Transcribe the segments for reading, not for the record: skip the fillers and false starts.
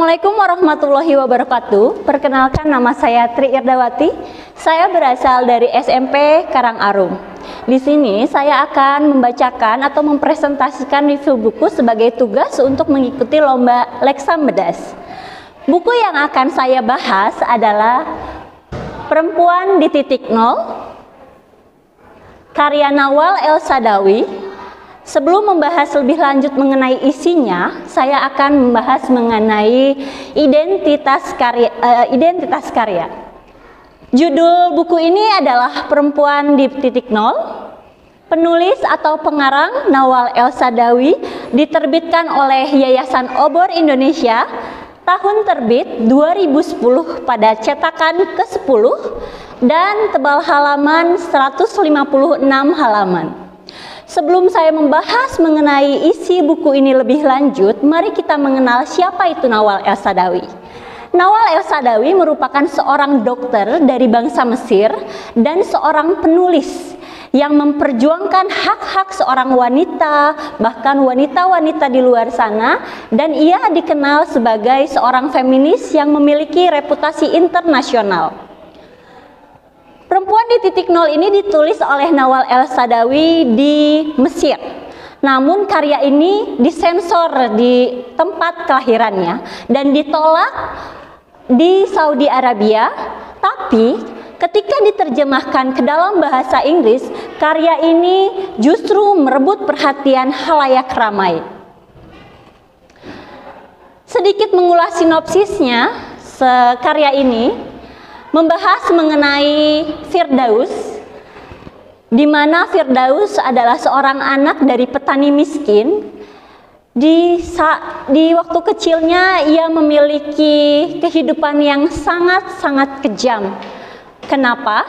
Assalamualaikum warahmatullahi wabarakatuh. Perkenalkan, nama saya Tri Irdawati. Saya berasal dari SMP Karangarum. Di sini saya akan membacakan atau mempresentasikan review buku sebagai tugas untuk mengikuti lomba Leksam Bedas. Buku yang akan saya bahas adalah Perempuan di Titik Nol, karya Nawal El Saadawi. Sebelum membahas lebih lanjut mengenai isinya, saya akan membahas mengenai identitas karya. Judul buku ini adalah Perempuan di Titik Nol. Penulis atau pengarang Nawal El Saadawi diterbitkan oleh Yayasan Obor Indonesia. Tahun terbit 2010 pada cetakan ke-10 dan tebal halaman 156 halaman. Sebelum saya membahas mengenai isi buku ini lebih lanjut, mari kita mengenal siapa itu Nawal El Saadawi. Nawal El Saadawi merupakan seorang dokter dari bangsa Mesir dan seorang penulis yang memperjuangkan hak-hak seorang wanita, bahkan wanita-wanita di luar sana, dan ia dikenal sebagai seorang feminis yang memiliki reputasi internasional. Perempuan di Titik Nol ini ditulis oleh Nawal El Saadawi di Mesir. Namun karya ini disensor di tempat kelahirannya dan ditolak di Saudi Arabia. Tapi ketika diterjemahkan ke dalam bahasa Inggris, karya ini justru merebut perhatian khalayak ramai. Sedikit mengulas sinopsisnya, karya ini membahas mengenai Firdaus, di mana Firdaus adalah seorang anak dari petani miskin. Di waktu kecilnya ia memiliki kehidupan yang sangat-sangat kejam. Kenapa?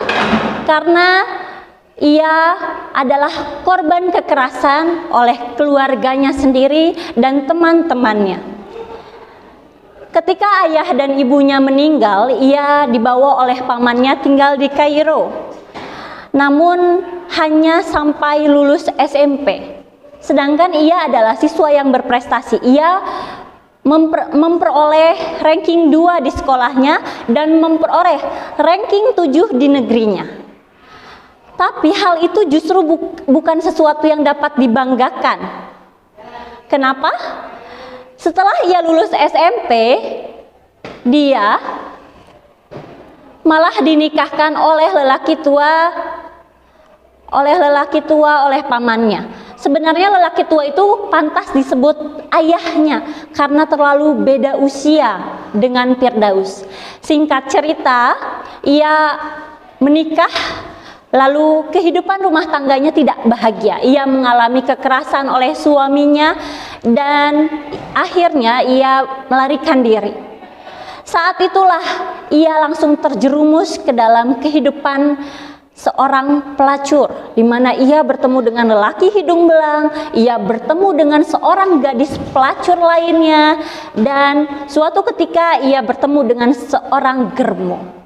Karena ia adalah korban kekerasan oleh keluarganya sendiri dan teman-temannya. Ketika ayah dan ibunya meninggal, ia dibawa oleh pamannya tinggal di Kairo. Namun hanya sampai lulus SMP. Sedangkan ia adalah siswa yang berprestasi. Ia memperoleh ranking 2 di sekolahnya dan memperoleh ranking 7 di negerinya. Tapi hal itu justru bukan sesuatu yang dapat dibanggakan. Kenapa? Setelah ia lulus SMP, dia malah dinikahkan oleh lelaki tua oleh pamannya. Sebenarnya lelaki tua itu pantas disebut ayahnya karena terlalu beda usia dengan Firdaus. Singkat cerita, ia menikah. Lalu kehidupan rumah tangganya tidak bahagia. Ia mengalami kekerasan oleh suaminya dan akhirnya ia melarikan diri. Saat itulah ia langsung terjerumus ke dalam kehidupan seorang pelacur, di mana ia bertemu dengan lelaki hidung belang, ia bertemu dengan seorang gadis pelacur lainnya, dan suatu ketika ia bertemu dengan seorang germo.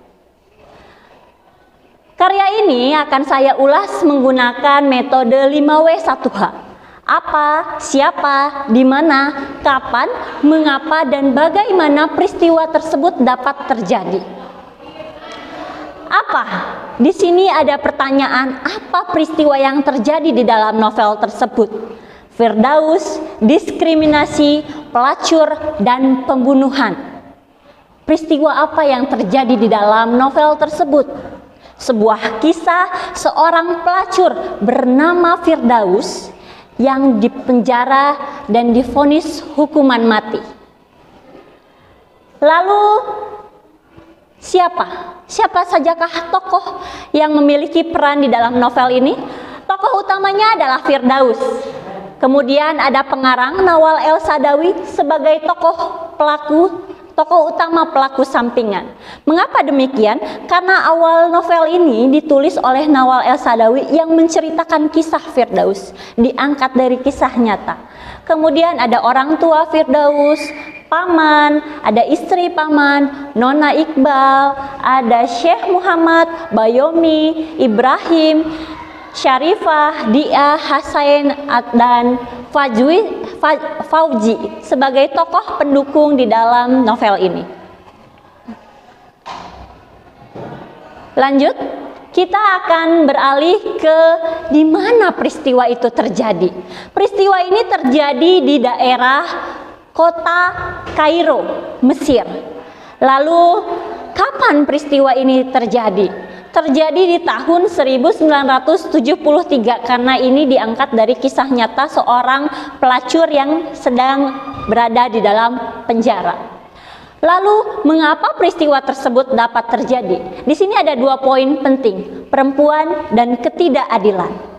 Karya ini akan saya ulas menggunakan metode 5W1H. Apa, siapa, di mana, kapan, mengapa, dan bagaimana peristiwa tersebut dapat terjadi. Apa? Di sini ada pertanyaan, apa peristiwa yang terjadi di dalam novel tersebut? Firdaus, diskriminasi, pelacur, dan pembunuhan. Peristiwa apa yang terjadi di dalam novel tersebut? Sebuah kisah seorang pelacur bernama Firdaus yang dipenjara dan divonis hukuman mati. Lalu siapa sajakah tokoh yang memiliki peran di dalam novel ini? Tokoh utamanya adalah Firdaus. Kemudian ada pengarang Nawal El Saadawi sebagai tokoh utama pelaku sampingan. Mengapa demikian? Karena awal novel ini ditulis oleh Nawal El Saadawi yang menceritakan kisah Firdaus, diangkat dari kisah nyata. Kemudian ada orang tua Firdaus, paman, ada istri paman, Nona Iqbal, ada Syekh Muhammad, Bayomi, Ibrahim, Syarifah, Dia, Hasain, dan Fauji sebagai tokoh pendukung di dalam novel ini. Lanjut, kita akan beralih ke di mana peristiwa itu terjadi. Peristiwa ini terjadi di daerah kota Kairo, Mesir. Lalu kapan peristiwa ini terjadi? Terjadi di tahun 1973 karena ini diangkat dari kisah nyata seorang pelacur yang sedang berada di dalam penjara. Lalu mengapa peristiwa tersebut dapat terjadi? Di sini ada 2 poin penting, perempuan dan ketidakadilan.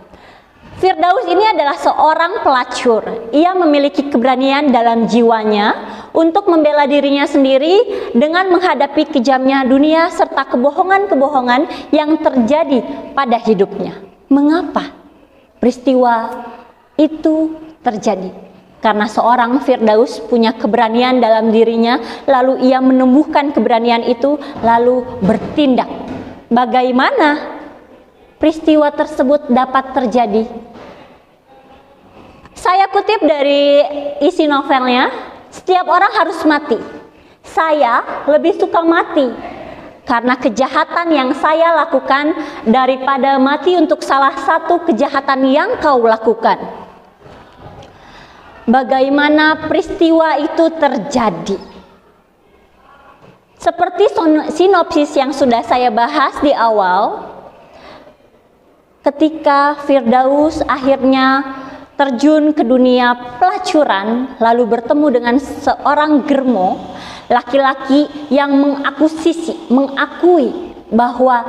Firdaus ini adalah seorang pelacur. Ia memiliki keberanian dalam jiwanya untuk membela dirinya sendiri dengan menghadapi kejamnya dunia serta kebohongan-kebohongan yang terjadi pada hidupnya. Mengapa peristiwa itu terjadi? Karena seorang Firdaus punya keberanian dalam dirinya, lalu ia menumbuhkan keberanian itu, lalu bertindak. Bagaimana peristiwa tersebut dapat terjadi? Saya kutip dari isi novelnya, setiap orang harus mati. Saya lebih suka mati karena kejahatan yang saya lakukan daripada mati untuk salah satu kejahatan yang kau lakukan. Bagaimana peristiwa itu terjadi? Seperti sinopsis yang sudah saya bahas di awal, ketika Firdaus akhirnya terjun ke dunia pelacuran, lalu bertemu dengan seorang germo, laki-laki yang mengakui bahwa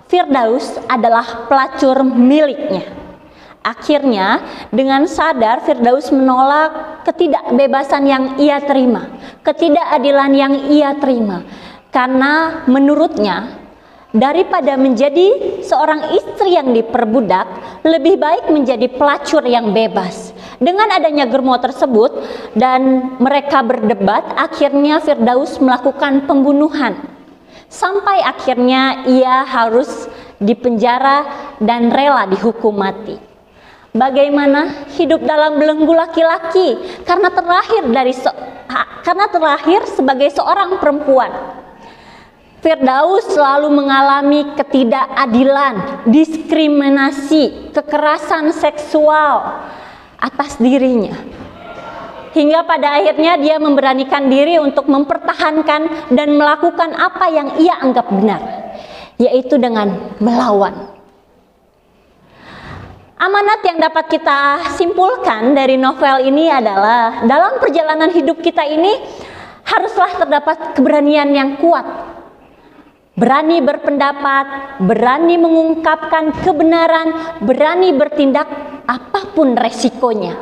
Firdaus adalah pelacur miliknya. Akhirnya dengan sadar Firdaus menolak ketidakbebasan yang ia terima, ketidakadilan yang ia terima. Karena menurutnya daripada menjadi seorang istri yang diperbudak, lebih baik menjadi pelacur yang bebas. Dengan adanya germo tersebut dan mereka berdebat, akhirnya Firdaus melakukan pembunuhan. Sampai akhirnya ia harus dipenjara dan rela dihukum mati. Bagaimana hidup dalam belenggu laki-laki karena terlahir sebagai seorang perempuan. Firdaus selalu mengalami ketidakadilan, diskriminasi, kekerasan seksual atas dirinya. Hingga pada akhirnya dia memberanikan diri untuk mempertahankan dan melakukan apa yang ia anggap benar, yaitu dengan melawan. Amanat yang dapat kita simpulkan dari novel ini adalah dalam perjalanan hidup kita ini haruslah terdapat keberanian yang kuat. Berani berpendapat, berani mengungkapkan kebenaran, berani bertindak apapun resikonya.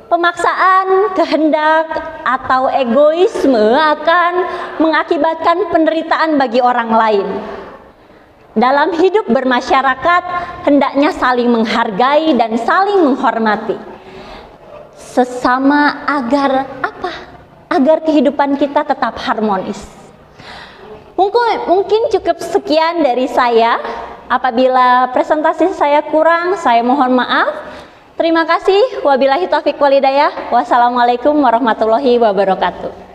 Pemaksaan, kehendak, atau egoisme akan mengakibatkan penderitaan bagi orang lain. Dalam hidup bermasyarakat, hendaknya saling menghargai dan saling menghormati sesama agar apa? Agar kehidupan kita tetap harmonis. Mungkin cukup sekian dari saya. Apabila presentasi saya kurang, saya mohon maaf. Terima kasih. Wabillahi taufiq wal hidayah. Wassalamualaikum warahmatullahi wabarakatuh.